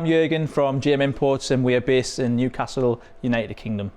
I'm Jürgen from GM Imports and we are based in Newcastle, United Kingdom.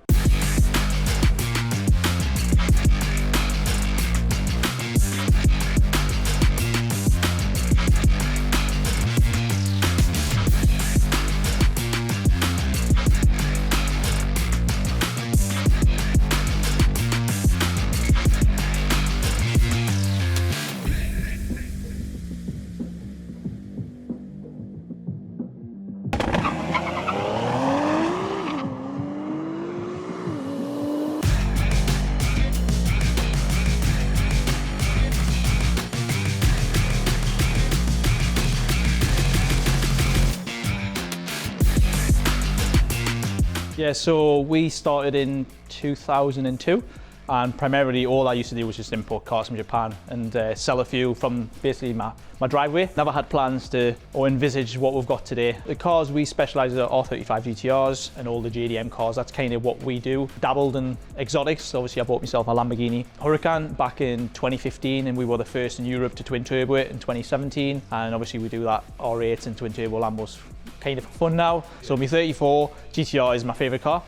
Yeah, so we started in 2002 and primarily all I used to do was just import cars from Japan and sell a few from basically my driveway. Never had plans to or envisage what we've got today. The cars we specialise in are R35 GT-Rs and all the JDM cars. That's kind of what we do. Dabbled in exotics. Obviously I bought myself a Lamborghini Huracan back in 2015 and we were the first in Europe to twin turbo it in 2017, and obviously we do that R8 and twin turbo Lambos kind of for fun now. So my 34 GT-R is my favourite car,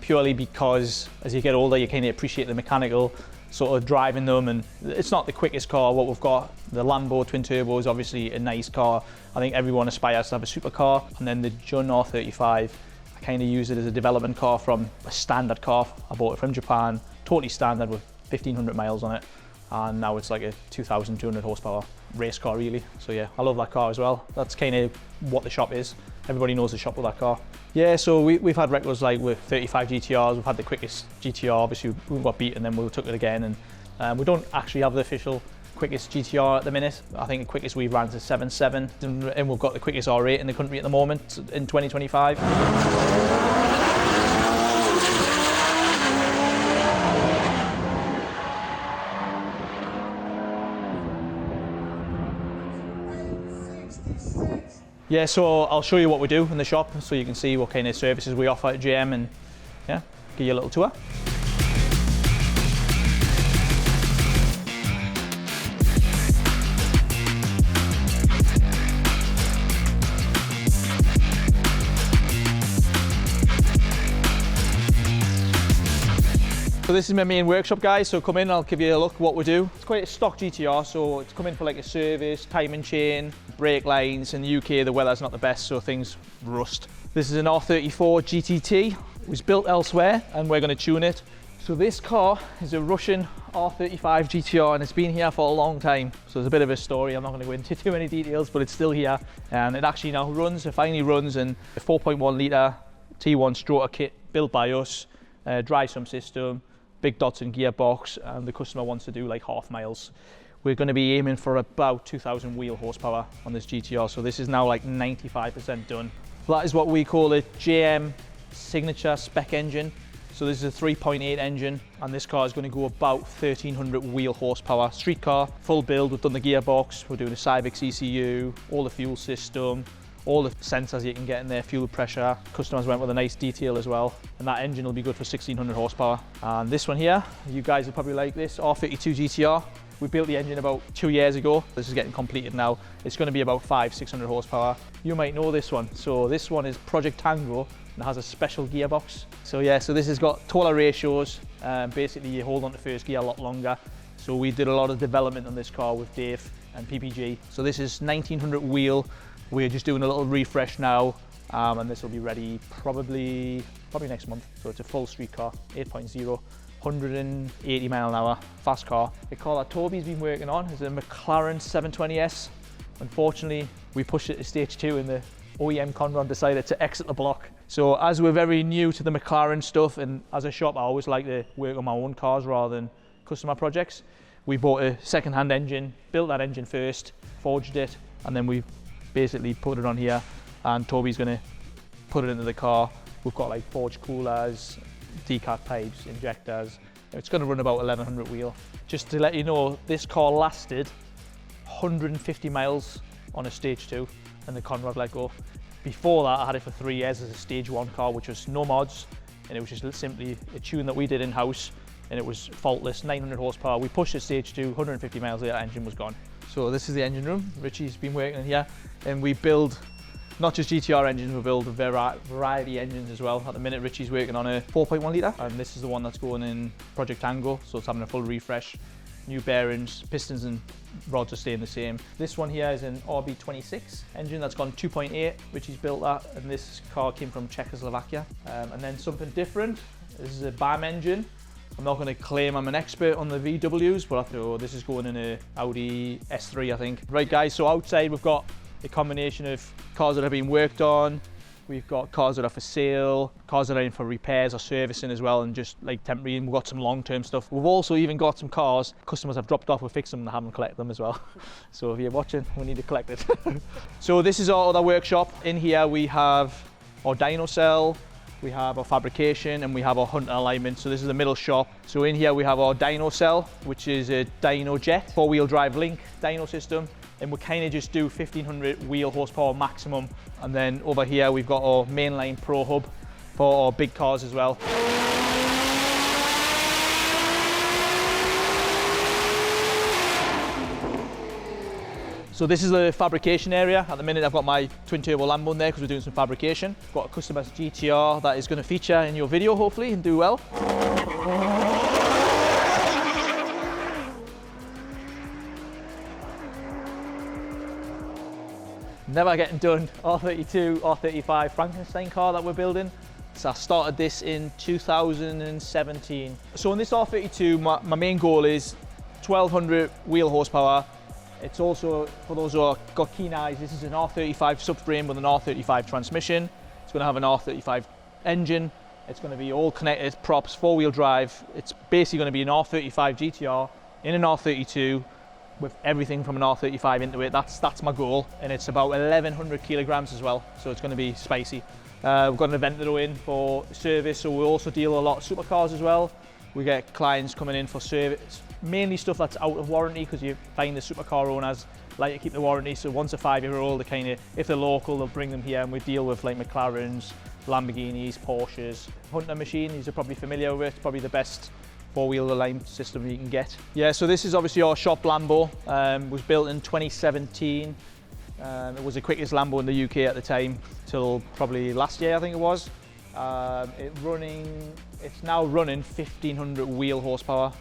purely because as you get older you kind of appreciate the mechanical sort of driving them, and it's not the quickest car what we've got. The Lambo twin turbo is obviously a nice car. I think everyone aspires to have a supercar, and then the Jun R35, I kind of use it as a development car from a standard car. I bought it from Japan, totally standard with 1500 miles on it, and now it's like a 2200 horsepower race car really. So yeah, I love that car as well. That's kind of what the shop is. Everybody knows the shop with that car. Yeah, so we've had records like with 35 GT-Rs. We've had the quickest GT-R, obviously we got beat and then we took it again, and we don't actually have the official quickest GT-R at the minute. I think the quickest we've ran is 7.7 and we've got the quickest R8 in the country at the moment in 2025. Yeah, so I'll show you what we do in the shop so you can see what kind of services we offer at GM, and yeah, give you a little tour. So this is my main workshop, guys, so come in, I'll give you a look at what we do. It's quite a stock GT-R, so it's come in for like a service, time and chain, brake lines. In the UK the weather's not the best, so things rust. This is an R34 GT-T. It was built elsewhere and we're going to tune it. So this car is a Russian R35 GT-R and it's been here for a long time. So there's a bit of a story, I'm not going to go into too many details, but it's still here and it actually now runs, it finally runs in a 4.1 litre T1 stroker kit built by us, drive some system, big Datsun gearbox, and the customer wants to do like half miles. We're going to be aiming for about 2000 wheel horsepower on this GT-R, so this is now like 95% done. So that is what we call a JM signature spec engine. So this is a 3.8 engine and this car is going to go about 1300 wheel horsepower. Street car, full build, we've done the gearbox, we're doing a Cybix ECU, all the fuel system, all the sensors you can get in there, fuel pressure. Customers went with a nice detail as well, and that engine will be good for 1600 horsepower. And this one here, you guys will probably like this, R32 GT-R. We built the engine about 2 years ago. This is getting completed now. It's going to be about 500-600 horsepower. You might know this one. So this one is Project Tango and it has a special gearbox. So yeah, so this has got taller ratios. Basically you hold on to first gear a lot longer. So we did a lot of development on this car with Dave and PPG. So this is 1900 wheel. We're just doing a little refresh now, and this will be ready probably next month. So it's a full street car, 8.0, 180 mile an hour, fast car. The car that Toby's been working on is a McLaren 720S. Unfortunately, we pushed it to stage 2 and the OEM Conrad decided to exit the block. So as we're very new to the McLaren stuff, and as a shop I always like to work on my own cars rather than customer projects, we bought a second-hand engine, built that engine first, forged it, and then we basically put it on here, and Toby's going to put it into the car. We've got like forged coolers, decat pipes, injectors. It's going to run about 1100 wheel. Just to let you know, this car lasted 150 miles on a stage 2 and the Conrad let go. Before that I had it for 3 years as a stage 1 car, which was no mods, and it was just simply a tune that we did in-house, and it was faultless, 900 horsepower. We pushed it stage 2, 150 miles later, engine was gone. So this is the engine room. Richie's been working in here, and we build Not just GT-R engines, we build a variety engines as well. At the minute, Richie's working on a 4.1 litre, and this is the one that's going in Project Tango, so it's having a full refresh. New bearings, pistons and rods are staying the same. This one here is an RB26 engine that's gone 2.8, Richie's built that, and this car came from Czechoslovakia. And then something different, this is a BAM engine. I'm not going to claim I'm an expert on the VWs, but this is going in a Audi S3, I think. Right guys, so outside we've got a combination of cars that have been worked on. We've got cars that are for sale, cars that are in for repairs or servicing as well, and just like temporary, and we've got some long-term stuff. We've also even got some cars customers have dropped off, we fixed them and haven't collected them as well. So if you're watching, we need to collect it. So this is our other workshop. In here we have our dyno cell, we have our fabrication, and we have our Hunter alignment. So this is the middle shop. So in here we have our dyno cell, which is a dyno jet, 4-wheel drive link dyno system. And we kind of just do 1500 wheel horsepower maximum. And then over here we've got our mainline pro hub for our big cars as well. So this is the fabrication area. At the minute I've got my twin turbo Lambo in there because we're doing some fabrication. I've got a customized GT-R that is going to feature in your video hopefully and do well. Never getting done, R32, R35 Frankenstein car that we're building. So I started this in 2017. So in this R32, my main goal is 1200 wheel horsepower. It's also, for those who have got keen eyes, this is an R35 subframe with an R35 transmission. It's going to have an R35 engine. It's going to be all connected, props, 4-wheel drive. It's basically going to be an R35 GT-R in an R32 with everything from an R35 into it. That's my goal, and it's about 1100 kilograms as well, so it's going to be spicy. We've got an event to go in for service, so we also deal a lot of supercars as well. We get clients coming in for service, mainly stuff that's out of warranty, because you find the supercar owners like to keep the warranty, so once a 5-year-old, they kind of, if they're local, they'll bring them here, and we deal with like McLarens, Lamborghinis, Porsches. Hunter machine, you're probably familiar with, it's probably the best 4-wheel aligned system you can get. Yeah, so this is obviously our shop Lambo. Was built in 2017. It was the quickest Lambo in the UK at the time, till probably last year I think it was. It's now running 1500 wheel horsepower.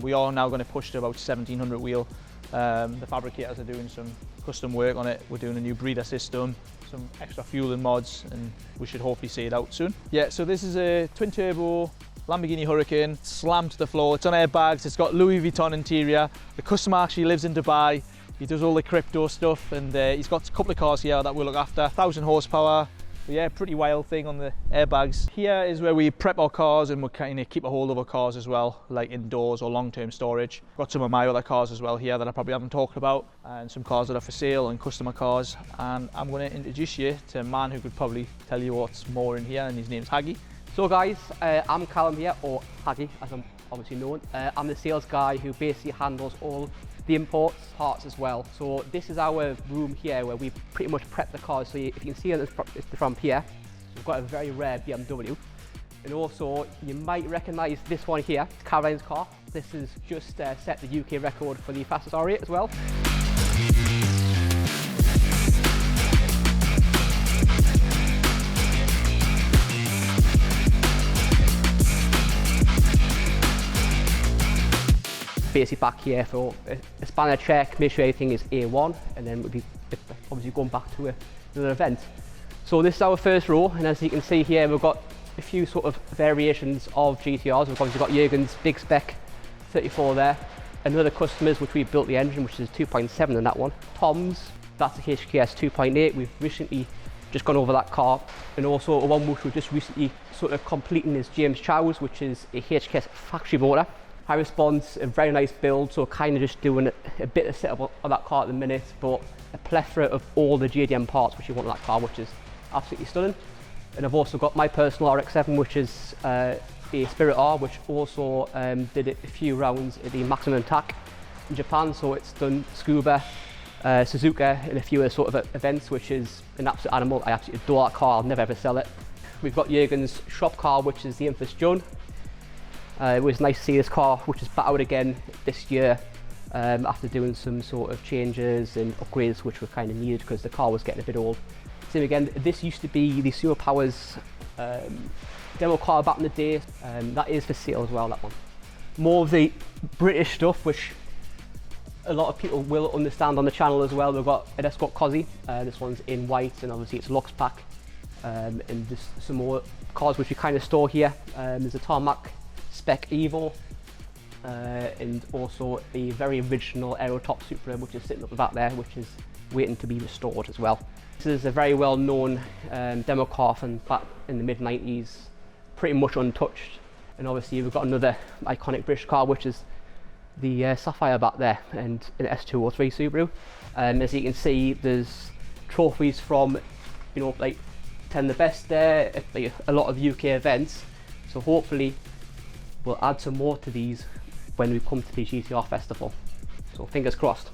We are now going to push to about 1700 wheel. The fabricators are doing some custom work on it. We're doing a new breather system, some extra fuel and mods, and we should hopefully see it out soon. Yeah, so this is a twin turbo Lamborghini Hurricane, slammed to the floor. It's on airbags, it's got Louis Vuitton interior. The customer actually lives in Dubai. He does all the crypto stuff, and he's got a couple of cars here that we'll look after. 1000 horsepower. But yeah, pretty wild thing on the airbags. Here is where we prep our cars, and we kind of keep a hold of our cars as well, like indoors or long-term storage. Got some of my other cars as well here that I probably haven't talked about, and some cars that are for sale and customer cars. And I'm going to introduce you to a man who could probably tell you what's more in here, and his name's Haggy. So guys, I'm Callum here, or Haggy as I'm obviously known. I'm the sales guy who basically handles all the imports, parts as well. So this is our room here where we pretty much prep the cars. So if you can see it's the front here, we've got a very rare BMW. And also you might recognise this one here, it's Caroline's car. This has just set the UK record for the fastest R8 as well. Basically back here for a spanner check, make sure everything is A1, and then we'll be obviously going back to another event. So this is our first row, and as you can see here, we've got a few sort of variations of GT-Rs. We've obviously got Jürgen's big spec 34 there, and other customers which we built the engine, which is 2.7 in that one. Tom's, that's a HKS 2.8. We've recently just gone over that car, and also a one which we're just recently sort of completing is James Chow's, which is a HKS factory motor. High response, a very nice build, so kind of just doing a bit of setup of that car at the minute, but a plethora of all the JDM parts which you want in that car, which is absolutely stunning. And I've also got my personal RX-7, which is a Spirit R, which also did a few rounds at the Maximum Attack in Japan, so it's done Scuba, Suzuka, and a few other sort of events, which is an absolute animal. I absolutely adore that car, I'll never ever sell it. We've got Jürgen's shop car, which is the infamous Joan. It was nice to see this car, which is back out again this year after doing some sort of changes and upgrades which were kind of needed because the car was getting a bit old. Same again, this used to be the Super Powers demo car back in the day. That is for sale as well, that one. More of the British stuff, which a lot of people will understand on the channel as well. We've got an Escort Cosy. This one's in white, and obviously it's Lux pack. And just some more cars which we kind of store here. There's a Tarmac Spec Evo, and also a very original Aerotop Supra, which is sitting up the back there, which is waiting to be restored as well. This is a very well known demo car from back in the mid-90s, pretty much untouched. And obviously we've got another iconic British car, which is the Sapphire back there, and an S203 Subaru. As you can see, there's trophies from, you know, like 10 the best there, like a lot of UK events. So hopefully we'll add some more to these when we come to the GT-R festival. So fingers crossed.